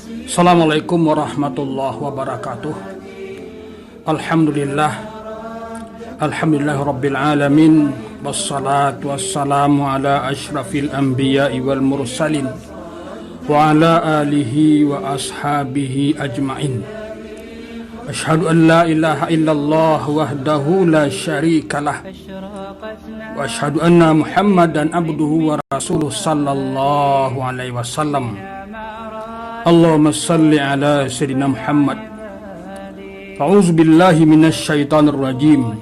Assalamualaikum warahmatullahi wabarakatuh. Alhamdulillah rabbil alamin. Wassalatu wassalamu ala ashrafil anbiya'i wal mursalin wa ala alihi wa ashabihi ajma'in. Asyhadu an la ilaha illallah wahdahu la syarikalah wa asyhadu anna Muhammadan abduhu wa rasuluh sallallahu alaihi wasallam. Allahumma salli ala sayyidina Muhammad. A'udzu billahi minasy syaithanir rajim.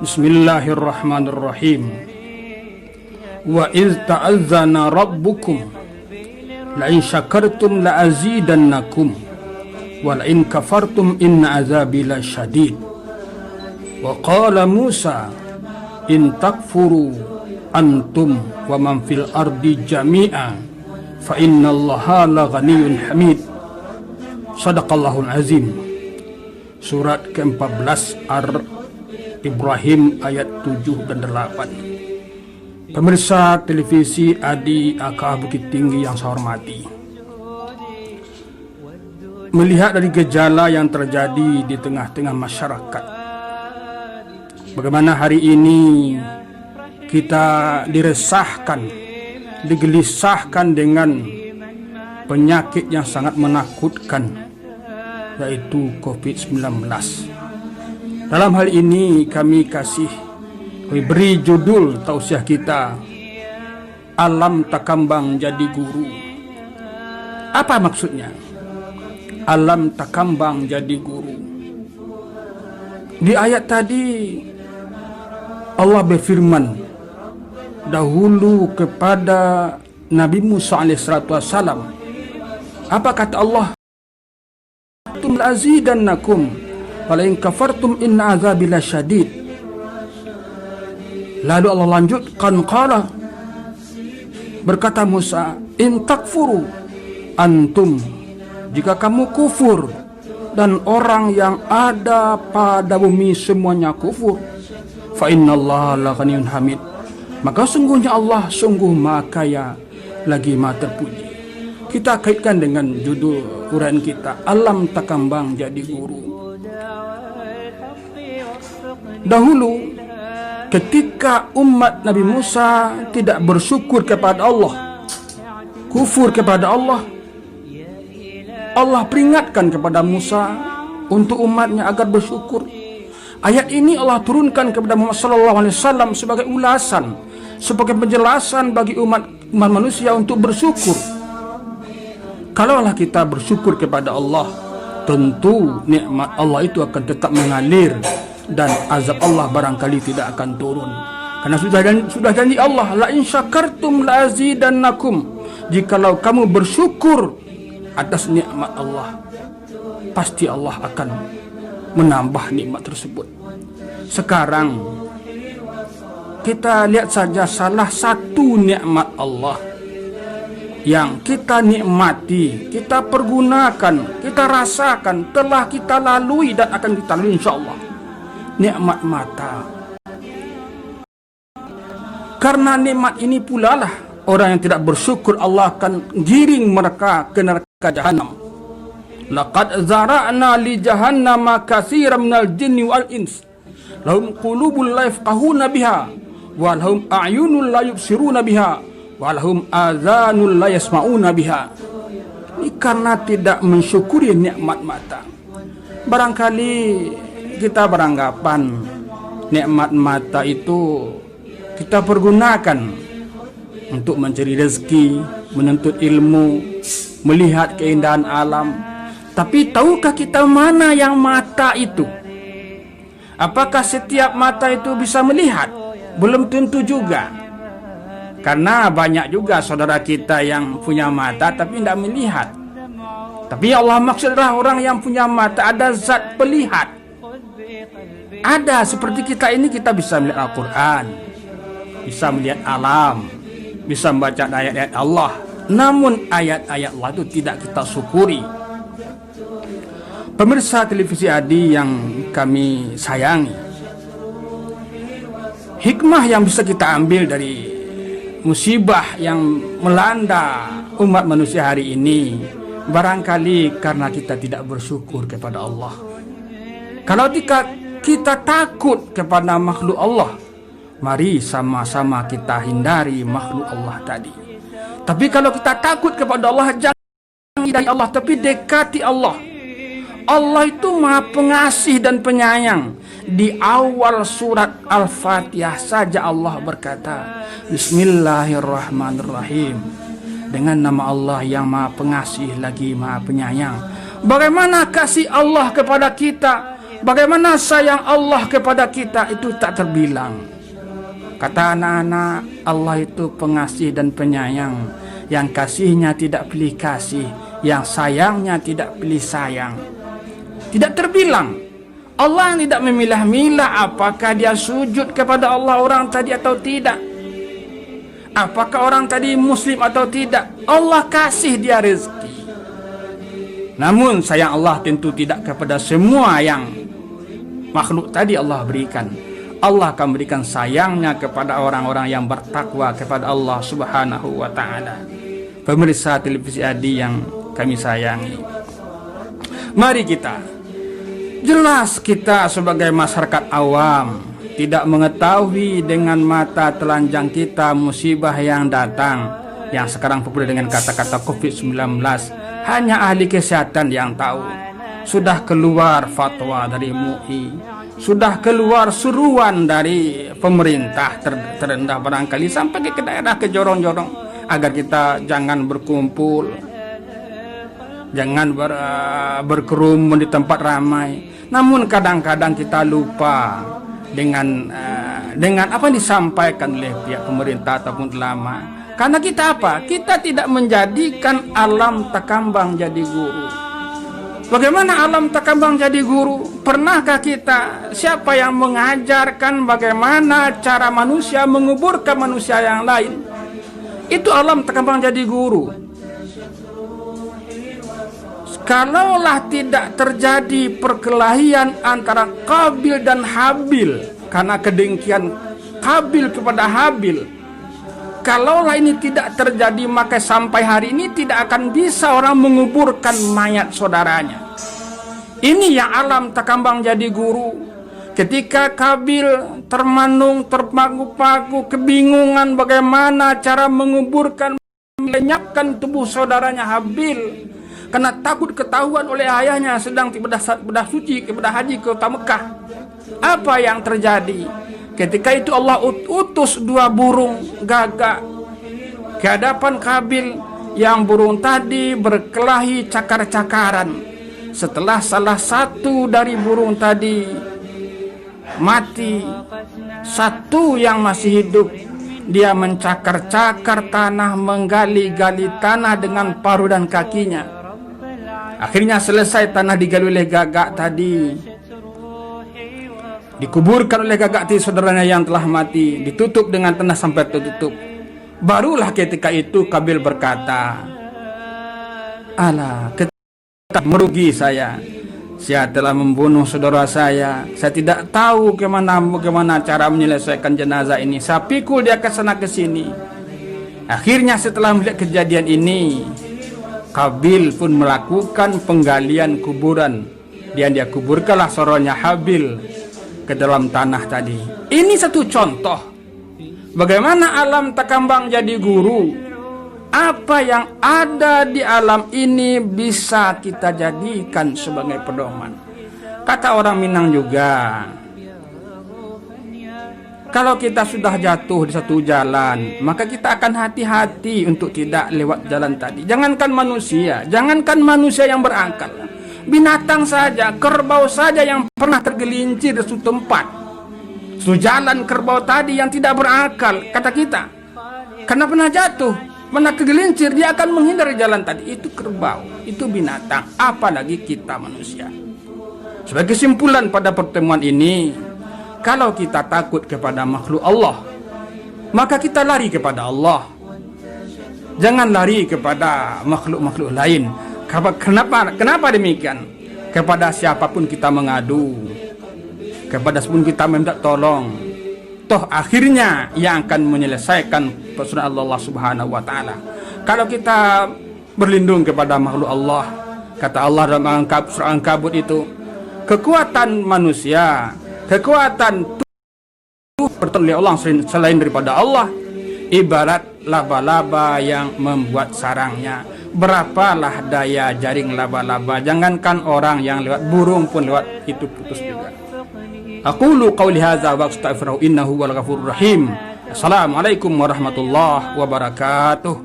Bismillahirrahmanirrahim. Wa iz ta'azzana rabbukum la in syakartum la azidannakum wa la in kafartum inna azabi lasyadid. Wa qala Musa in takfuru antum wa man fil ardi jami'a fa innallaha la ghaniyyun hamid. Shadaqallahul azim. Surat ke-14 Ibrahim ayat 7 dan 8. Pemirsa televisi Adi AK Bukit Tinggi yang saya hormati, melihat dari gejala yang terjadi di tengah-tengah masyarakat, bagaimana hari ini kita diresahkan, digelisahkan dengan penyakit yang sangat menakutkan, yaitu COVID-19. Dalam hal ini kami beri judul tausiah kita, Alam Takambang Jadi Guru. Apa maksudnya? Alam takambang jadi guru. Di ayat tadi Allah berfirman dahulu kepada Nabi Musa alaihissalam. Apa kata Allah? Tum azidannakum wa la in kafartum inna azabi lasyadid. Lalu Allah lanjutkan, qala, berkata Musa, in takfuru antum, jika kamu kufur dan orang yang ada pada bumi semuanya kufur, fa innallaha la ghaniyyun hamid, maka sungguhnya Allah sungguh maha kaya lagi maha terpuji. Kita kaitkan dengan judul uraian kita, Alam Takambang Jadi Guru. Dahulu ketika umat Nabi Musa tidak bersyukur kepada Allah, kufur kepada Allah, Allah peringatkan kepada Musa untuk umatnya agar bersyukur. Ayat ini Allah turunkan kepada Muhammad SAW sebagai ulasan, sebagai penjelasan bagi umat manusia untuk bersyukur. Kalaulah kita bersyukur kepada Allah, tentu nikmat Allah itu akan tetap mengalir dan azab Allah barangkali tidak akan turun. Karena sudah janji Allah, la in syakartum la azidannakum, jikalau kamu bersyukur atas nikmat Allah, pasti Allah akan menambah nikmat tersebut. Sekarang kita lihat saja salah satu nikmat Allah yang kita nikmati, kita pergunakan, kita rasakan, telah kita lalui dan akan kita lalui insyaallah, nikmat mata. Karena nikmat ini pula lah orang yang tidak bersyukur Allah akan giring mereka ke neraka Jahannam. Laqad zara'na li jahannama katsiran minal jinni wal ins lahum qulubun la yafqahuna biha wa lahum a'yunun la yubsiruna biha wa lahum adhanun la yasma'una biha. Ini karena tidak mensyukuri nikmat mata. Barangkali kita beranggapan nikmat mata itu kita pergunakan untuk mencari rezeki, menuntut ilmu, melihat keindahan alam. Tapi tahukah kita mana yang mata itu? Apakah setiap mata itu bisa melihat? Belum tentu juga. Karena banyak juga saudara kita yang punya mata tapi tidak melihat. Tapi Allah maksudlah orang yang punya mata, ada zat pelihat. Ada seperti kita ini, kita bisa melihat Al-Quran, bisa melihat alam, bisa membaca ayat-ayat Allah. Namun ayat-ayat Allah itu tidak kita syukuri. Pemirsa televisi Adi yang kami sayangi, hikmah yang bisa kita ambil dari musibah yang melanda umat manusia hari ini Barangkali karena kita tidak bersyukur kepada Allah. Kalau kita takut kepada makhluk Allah, mari sama-sama kita hindari makhluk Allah tadi. Tapi kalau kita takut kepada Allah, jangan hindari Allah, tapi dekati Allah. Allah itu Maha Pengasih dan Penyayang. Di awal surat Al-Fatihah saja Allah berkata, Bismillahirrahmanirrahim. Dengan nama Allah yang Maha Pengasih lagi Maha Penyayang. Bagaimana kasih Allah kepada kita, bagaimana sayang Allah kepada kita, itu tak terbilang. Kata anak-anak, Allah itu pengasih dan penyayang. Yang kasihnya tidak pilih kasih, yang sayangnya tidak pilih sayang. Tidak terbilang. Allah yang tidak memilah-milah apakah dia sujud kepada Allah orang tadi atau tidak, apakah orang tadi muslim atau tidak. Allah kasih dia rezeki. Namun sayang Allah tentu tidak kepada semua yang makhluk tadi Allah berikan. Allah akan berikan sayangnya kepada orang-orang yang bertakwa kepada Allah Subhanahu wa ta'ala. Pemirsa televisi Adi yang kami sayangi, mari jelas kita sebagai masyarakat awam tidak mengetahui dengan mata telanjang kita musibah yang datang, yang sekarang populer dengan kata-kata COVID-19. Hanya ahli kesehatan yang tahu. Sudah keluar fatwa dari MUI, sudah keluar suruhan dari pemerintah terendah barangkali sampai ke daerah, ke jorong-jorong, agar kita jangan berkumpul, jangan berkerumun di tempat ramai. Namun kadang-kadang kita lupa dengan apa yang disampaikan oleh pihak pemerintah ataupun ulama. Karena kita apa? Kita tidak menjadikan alam takambang jadi guru. Bagaimana alam takambang jadi guru? Pernahkah kita, siapa yang mengajarkan bagaimana cara manusia menguburkan manusia yang lain? Itu alam takambang jadi guru. Kalaulah tidak terjadi perkelahian antara Qabil dan Habil karena kedengkian Qabil kepada Habil, kalaulah ini tidak terjadi, maka sampai hari ini tidak akan bisa orang menguburkan mayat saudaranya. Ini yang alam takambang jadi guru. Ketika Qabil termanung, terpaku-paku, kebingungan bagaimana cara menguburkan, melenyapkan tubuh saudaranya Habil, karena takut ketahuan oleh ayahnya sedang bedah suci, bedah haji ke kota Mekah. Apa yang terjadi? Ketika itu Allah utus 2 burung gagak ke hadapan Qabil. Yang burung tadi berkelahi cakar-cakaran. Setelah salah satu dari burung tadi mati, satu yang masih hidup, dia mencakar-cakar tanah, menggali-gali tanah dengan paruh dan kakinya. Akhirnya selesai tanah digali oleh gagak tadi, dikuburkan oleh gagak tadi saudaranya yang telah mati, ditutup dengan tanah sampai tertutup. Barulah ketika itu Qabil berkata, "Alah, merugi saya telah membunuh saudara saya tidak tahu bagaimana cara menyelesaikan jenazah ini. Saya pikul dia ke sana ke sini." Akhirnya setelah melihat kejadian ini, Qabil pun melakukan penggalian kuburan. Dia kuburkanlah saudaranya Habil ke dalam tanah tadi. Ini satu contoh bagaimana alam takambang jadi guru. Apa yang ada di alam ini bisa kita jadikan sebagai pedoman. Kata orang Minang juga, kalau kita sudah jatuh di satu jalan, maka kita akan hati-hati untuk tidak lewat jalan tadi. Jangankan manusia yang berakal, binatang saja, kerbau saja yang pernah tergelincir di suatu tempat, suatu jalan, kerbau tadi yang tidak berakal, kata kita, karena pernah jatuh, pernah tergelincir, dia akan menghindari jalan tadi. Itu kerbau, itu binatang, apalagi kita manusia. Sebagai kesimpulan pada pertemuan ini, kalau kita takut kepada makhluk Allah, maka kita lari kepada Allah. Jangan lari kepada makhluk-makhluk lain. Kenapa demikian? Kepada siapapun kita mengadu, kepada siapapun kita meminta tolong, toh akhirnya yang akan menyelesaikan persoalan Allah Subhanahu wa ta'ala. Kalau kita berlindung kepada makhluk Allah. Kata Allah dalam surah Ankabut itu, kekuatan manusia, kekuatan tubuh bertolak Allah selain daripada Allah, ibarat laba-laba yang membuat sarangnya. Berapalah daya jaring laba-laba, jangankan orang yang lewat, burung pun lewat itu putus juga. Aqulu qawli hadza wa astaghfiruhu innahu wal ghafurur rahim. Assalamualaikum warahmatullahi wabarakatuh.